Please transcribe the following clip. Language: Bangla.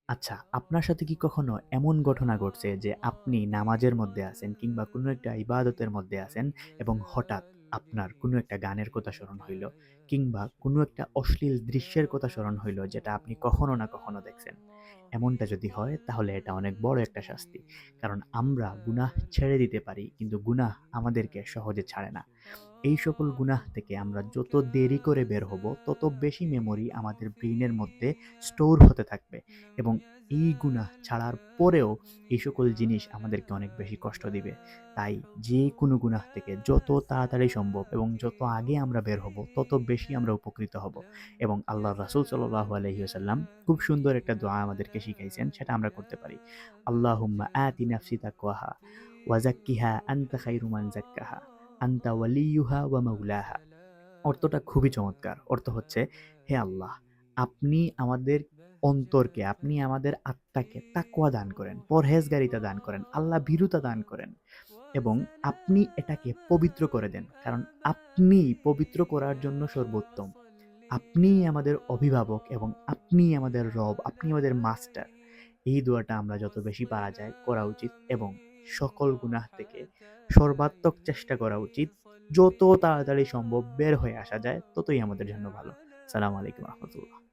আচ্ছা, আপনার সাথে কি কখনো এমন ঘটনা ঘটছে যে আপনি নামাজের মধ্যে আছেন কিংবা কোনো একটা ইবাদতের মধ্যে আছেন এবং হঠাৎ আপনার কোনো একটা গানের কথা স্মরণ হইল কিংবা কোনো একটা অশ্লীল দৃশ্যের কথা স্মরণ হইল যেটা আপনি কখনো না কখনো দেখছেন? এমনটা যদি হয় তাহলে এটা অনেক বড় একটা শাস্তি। কারণ আমরা গুনাহ ছেড়ে দিতে পারি কিন্তু গুনাহ আমাদেরকে সহজে ছাড়ে না। এই সকল গুনাহ থেকে আমরা যত দেরি করে বের হব তত বেশি মেমোরি আমাদের ব্রেইনের মধ্যে স্টোর হতে থাকবে এবং এই গুনাহ ছাড়ার পরেও এই সকল জিনিস আমাদেরকে অনেক বেশি কষ্ট দিবে। তাই যে কোনো গুনাহ থেকে যত তাড়াতাড়ি সম্ভব এবং যত আগে আমরা বের হব তত বেশি আমরা উপকৃত হব। এবং আল্লাহর রাসূল সাল্লাল্লাহু আলাইহি ওয়াসাল্লাম খুব সুন্দর একটা দোয়া আমাদেরকে শিখাইছেন, সেটা আমরা করতে পারি। আল্লাহুম্মা আতি নাফসি তাকওয়াহা ওয়া যাক্কিহা আনতা খায়রু মান যাক্কাহা আনতা ওয়ালিয়ুহা ওয়া মাওলাহা। অর্থটা খুবই চমৎকার। অর্থ হচ্ছে, হে আল্লাহ, আপনি আমাদের অন্তরকে, আপনি আমাদের আত্মাকে তাকওয়া দান করেন, পরহেজগারিতা দান করেন, আল্লাহ ভীরুতা দান করেন এবং আপনি এটাকে পবিত্র করে দেন। কারণ আপনি পবিত্র করার জন্য সর্বোত্তম। আপনিই আমাদের অভিভাবক এবং আপনিই আমাদের রব, আপনি আমাদের মাস্টার। এই দোয়াটা আমরা যত বেশি পারা যায় করা উচিত এবং সকল গুনাহ থেকে সর্বাত্মক চেষ্টা করা উচিত। যত তাড়াতাড়ি সম্ভব বের হয়ে আসা যায় ততই আমাদের জন্য ভালো। সালাম আলাইকুম রহমতুল্লাহ।